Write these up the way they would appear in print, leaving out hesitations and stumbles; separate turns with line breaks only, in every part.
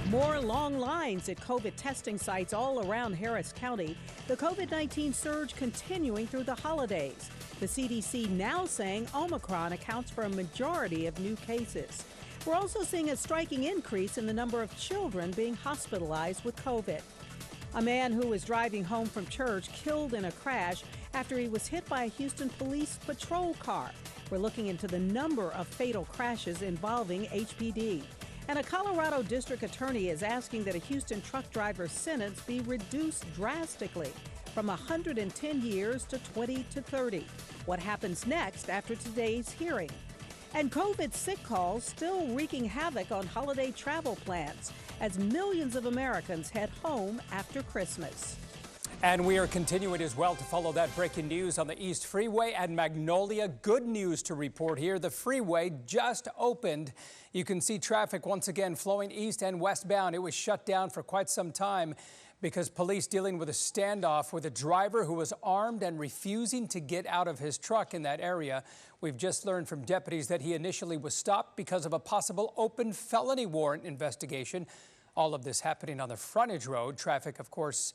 More long lines at COVID testing sites all around Harris County. The COVID-19 surge continuing through the holidays. The CDC now saying Omicron accounts for a majority of new cases. We're also seeing a striking increase in the number of children being hospitalized with COVID. A man who was driving home from church killed in a crash after he was hit by a Houston police patrol car. We're looking into the number of fatal crashes involving HPD. And a Colorado district attorney is asking that a Houston truck driver's sentence be reduced drastically from 110 years to 20 to 30. What happens next after today's hearing? And COVID sick calls still wreaking havoc on holiday travel plans as millions of Americans head home after Christmas.
And we are continuing as well to follow that breaking news on the East Freeway and Magnolia. Good news to report here. The freeway just opened. You can see traffic once again flowing east and westbound. It was shut down for quite some time because police dealing with a standoff with a driver who was armed and refusing to get out of his truck in that area. We've just learned from deputies that he initially was stopped because of a possible open felony warrant investigation. All of this happening on the frontage road. Traffic, of course,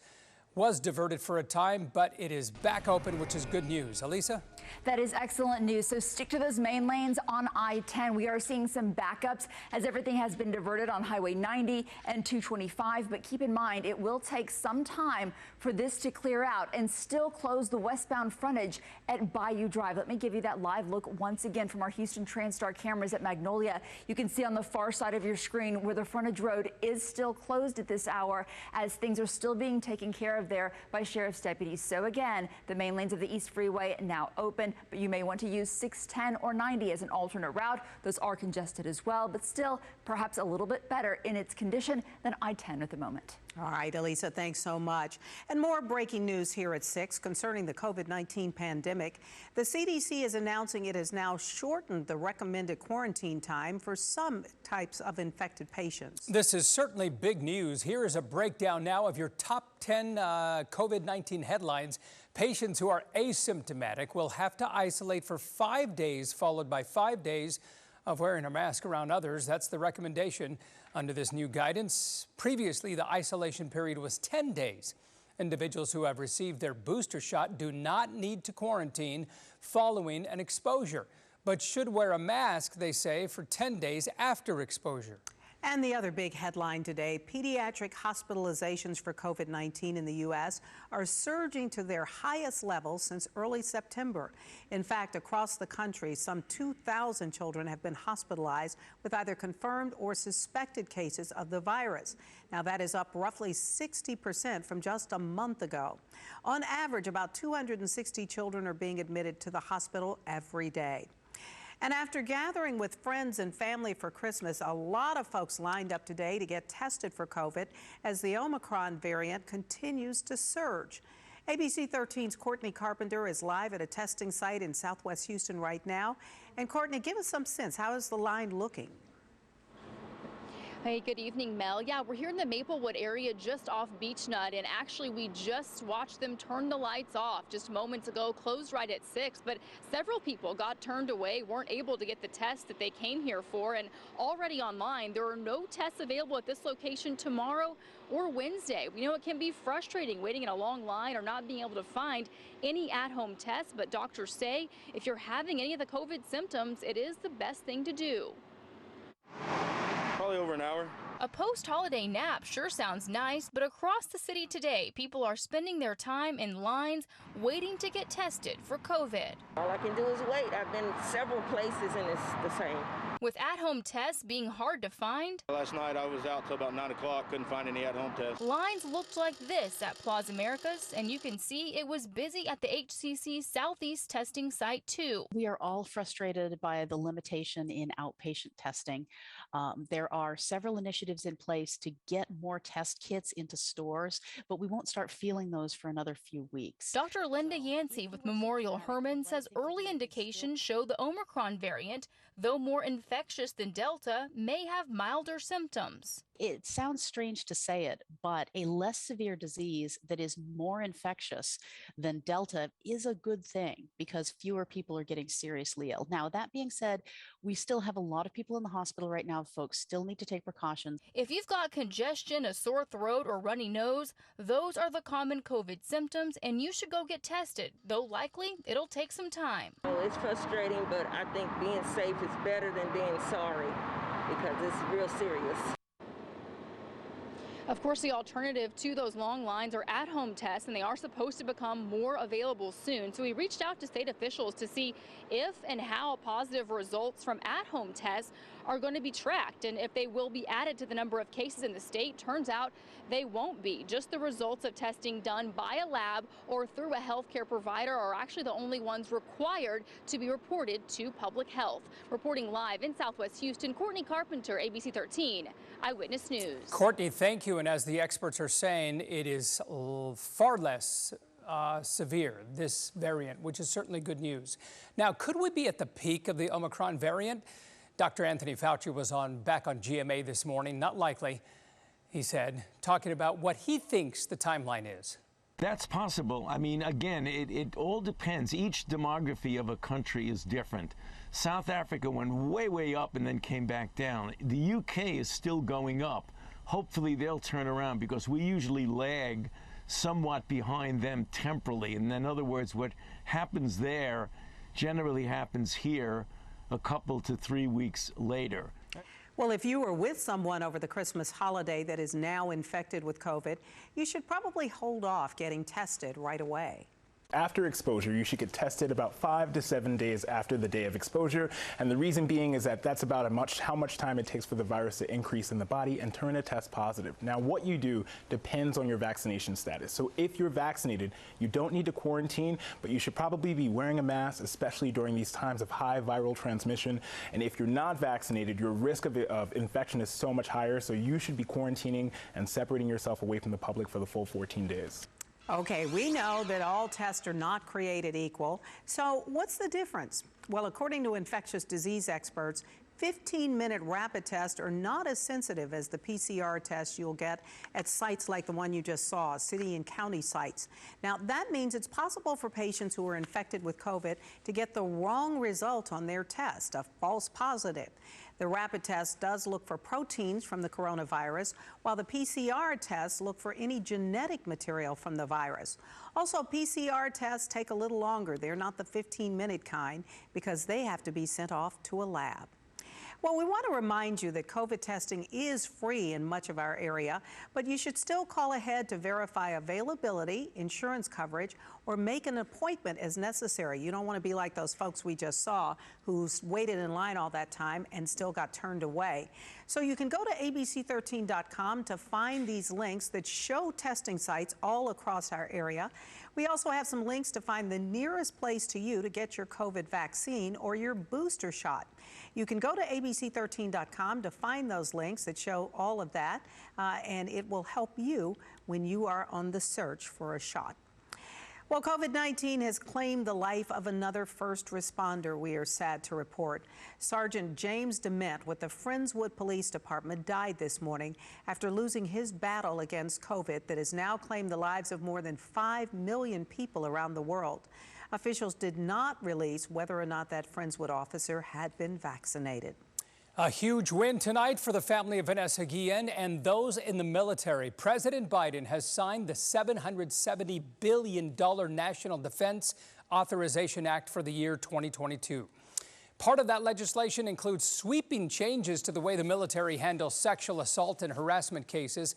was diverted for a time, but it is back open, which is good news. Elisa?
That is excellent news. So stick to those main lanes on I-10. We are seeing some backups as everything has been diverted on Highway 90 and 225. But keep in mind, it will take some time for this to clear out and still close the westbound frontage at Bayou Drive. Let me give you that live look once again from our Houston TransStar cameras at Magnolia. You can see on the far side of your screen where the frontage road is still closed at this hour as things are still being taken care of there by sheriff's deputies. So again, the main lanes of the East Freeway now open, but you may want to use 610 or 90 as an alternate route. Those are congested as well, but still perhaps a little bit better in its condition than I-10 at the moment.
All right, Elisa, thanks so much. And more breaking news here at 6 concerning the COVID-19 pandemic. The CDC is announcing it has now shortened the recommended quarantine time for some types of infected patients.
This is certainly big news. Here is a breakdown now of your top 10 COVID-19 headlines. Patients who are asymptomatic will have to isolate for 5 days, followed by 5 days of wearing a mask around others. That's the recommendation under this new guidance. Previously, the isolation period was 10 days. Individuals who have received their booster shot do not need to quarantine following an exposure, but should wear a mask, they say, for 10 days after exposure.
And the other big headline today, pediatric hospitalizations for COVID-19 in the U.S. are surging to their highest levels since early September. In fact, across the country, some 2,000 children have been hospitalized with either confirmed or suspected cases of the virus. Now, that is up roughly 60% from just a month ago. On average, about 260 children are being admitted to the hospital every day. And after gathering with friends and family for Christmas, a lot of folks lined up today to get tested for COVID as the Omicron variant continues to surge. ABC13's Courtney Carpenter is live at a testing site in Southwest Houston right now. And Courtney, give us some sense. How is the line looking?
Hey, good evening, Mel. Yeah, we're here in the Maplewood area just off Beechnut, and actually we just watched them turn the lights off just moments ago, closed right at 6, but several people got turned away, weren't able to get the test that they came here for, and already online, there are no tests available at this location tomorrow or Wednesday. We know it can be frustrating waiting in a long line or not being able to find any at-home tests, but doctors say if you're having any of the COVID symptoms, it is the best thing to do.
Probably over an hour.
A post-holiday nap sure sounds nice, but across the city today, people are spending their time in lines waiting to get tested for COVID.
All I can do is wait. I've been several places and it's the same.
With at-home tests being hard to find,
Last night I was out till about 9 o'clock, couldn't find any at-home tests.
lines looked like this at Plaza Americas, and you can see it was busy at the HCC Southeast testing site too.
We are all frustrated by the limitation in outpatient testing. There are several initiatives in place to get more test kits into stores, but we won't start feeling those for another few weeks.
Dr. Linda Yancey with Memorial Hermann says early indications show the Omicron variant, though more infectious than Delta, may have milder symptoms.
It sounds strange to say it, but a less severe disease that is more infectious than Delta is a good thing because fewer people are getting seriously ill. Now, that being said, we still have a lot of people in the hospital right now. Folks still need to take precautions.
If you've got congestion, a sore throat, or runny nose, those are the common COVID symptoms, and you should go get tested, though likely it'll take some time.
Oh, it's frustrating, but I think being safe is better than being sorry because it's real serious.
Of course, the alternative to those long lines are at-home tests, and they are supposed to become more available soon. So we reached out to state officials to see if and how positive results from at-home tests are going to be tracked and if they will be added to the number of cases in the state. Turns out they won't be. Just the results of testing done by a lab or through a healthcare provider are actually the only ones required to be reported to public health. Reporting live in Southwest Houston, Courtney Carpenter, ABC 13 Eyewitness News.
Courtney, thank you. And as the experts are saying, it is far less severe, this variant, which is certainly good news. Now, could we be at the peak of the Omicron variant? Dr. Anthony Fauci was back on GMA this morning. Not likely, he said, talking about what he thinks the timeline is.
That's possible. I mean, again, it all depends. Each demography of a country is different. South Africa went way, way up and then came back down. The UK is still going up. Hopefully they'll turn around because we usually lag somewhat behind them temporally. And in other words, what happens there generally happens here a couple to 3 weeks later.
Well, if you were with someone over the Christmas holiday that is now infected with COVID, you should probably hold off getting tested right away.
After exposure, you should get tested about 5 to 7 days after the day of exposure. And the reason being is that that's about how much time it takes for the virus to increase in the body and turn a test positive. Now, what you do depends on your vaccination status. So if you're vaccinated, you don't need to quarantine, but you should probably be wearing a mask, especially during these times of high viral transmission. And if you're not vaccinated, your risk of infection is so much higher. So you should be quarantining and separating yourself away from the public for the full 14 days.
Okay, we know that all tests are not created equal. So what's the difference? Well, according to infectious disease experts, 15-minute rapid tests are not as sensitive as the PCR tests you'll get at sites like the one you just saw, city and county sites. Now, that means it's possible for patients who are infected with COVID to get the wrong result on their test, a false positive. The rapid test does look for proteins from the coronavirus, while the PCR tests look for any genetic material from the virus. Also, PCR tests take a little longer. They're not the 15-minute kind because they have to be sent off to a lab. Well, we want to remind you that COVID testing is free in much of our area, but you should still call ahead to verify availability, insurance coverage, or make an appointment as necessary. You don't want to be like those folks we just saw who waited in line all that time and still got turned away. So you can go to ABC13.com to find these links that show testing sites all across our area. We also have some links to find the nearest place to you to get your COVID vaccine or your booster shot. You can go to ABC13.com to find those links that show all of that, and it will help you when you are on the search for a shot. Well, COVID-19 has claimed the life of another first responder, we are sad to report. Sergeant James DeMint with the Friendswood Police Department died this morning after losing his battle against COVID that has now claimed the lives of more than 5 million people around the world. Officials did not release whether or not that Friendswood officer had been vaccinated.
A huge win tonight for the family of Vanessa Guillen and those in the military. President Biden has signed the $770 billion National Defense Authorization Act for the year 2022. Part of that legislation includes sweeping changes to the way the military handles sexual assault and harassment cases.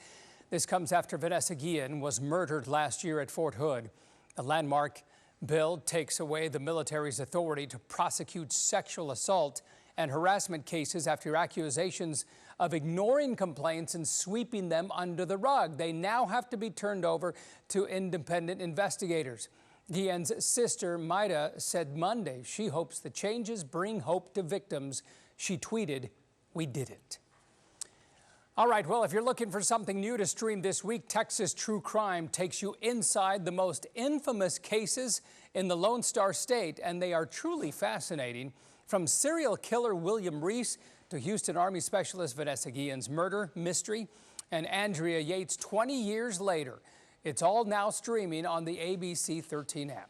This comes after Vanessa Guillen was murdered last year at Fort Hood. The landmark bill takes away the military's authority to prosecute sexual assault and harassment cases after accusations of ignoring complaints and sweeping them under the rug. They now have to be turned over to independent investigators. Guillen's sister, Maida, said Monday she hopes the changes bring hope to victims. She tweeted, "We did it." All right, well, if you're looking for something new to stream this week, Texas True Crime takes you inside the most infamous cases in the Lone Star State, and they are truly fascinating. From serial killer William Reese to Houston Army Specialist Vanessa Guillen's murder mystery and Andrea Yates 20 years later. It's all now streaming on the ABC13 app.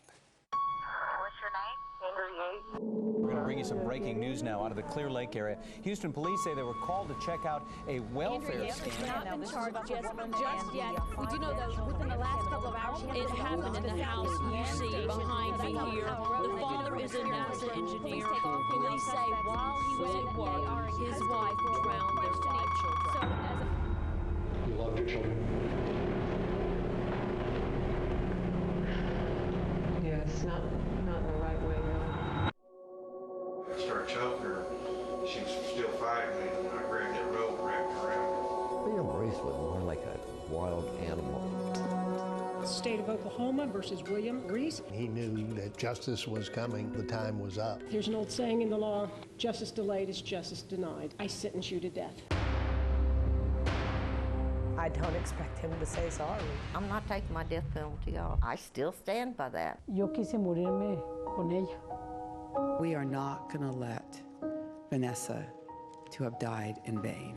We're going to bring you some breaking news now out of the Clear Lake area. Houston police say they were called to check out a welfare scam.
Not been charged just yet. We do know that within the last couple of hours, it happened in the house you see behind me here. The father is a NASA engineer. Police say while he was at work, his wife drowned their 5 children.
You loved your children?
Yes, not in the right way, really.
I started choking her. She was still fighting me, and I grabbed that rope and wrapped it around her.
William Reese was more like a wild animal.
State of Oklahoma versus William Reese.
He knew that justice was coming. The time was up.
There's an old saying in the law, justice delayed is justice denied. I sentence you to death.
I don't expect him to say sorry. I'm not taking my death penalty off. I still stand by that.
Yo quise morirme con ella.
We are not going to let Vanessa to have died in vain.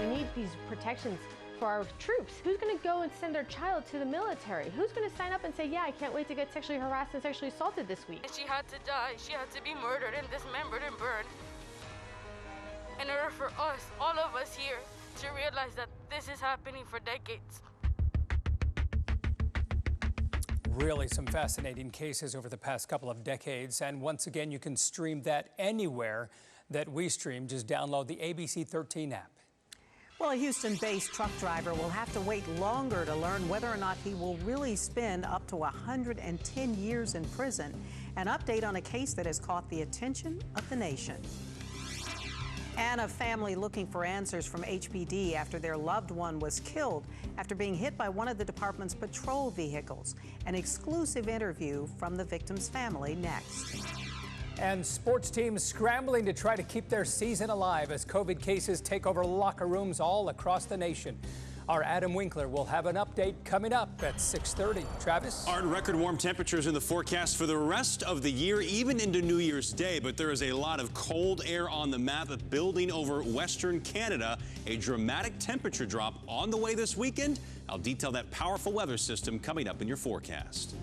We need these protections for our troops. Who's going to go and send their child to the military? Who's going to sign up and say, yeah, I can't wait to get sexually harassed and sexually assaulted this week?
She had to die. She had to be murdered and dismembered and burned. In order for us, all of us here, to realize that this is happening for decades.
Really some fascinating cases over the past couple of decades. And once again, you can stream that anywhere that we stream. Just download the ABC13 app.
Well, a Houston-based truck driver will have to wait longer to learn whether or not he will really spend up to 110 years in prison. An update on a case that has caught the attention of the nation. And a family looking for answers from HPD after their loved one was killed after being hit by one of the department's patrol vehicles. An exclusive interview from the victim's family next.
And sports teams scrambling to try to keep their season alive as COVID cases take over locker rooms all across the nation. Our Adam Winkler will have an update coming up at 6:30. Travis?
Art, record warm temperatures in the forecast for the rest of the year, even into New Year's Day. But there is a lot of cold air on the map building over Western Canada. A dramatic temperature drop on the way this weekend. I'll detail that powerful weather system coming up in your forecast.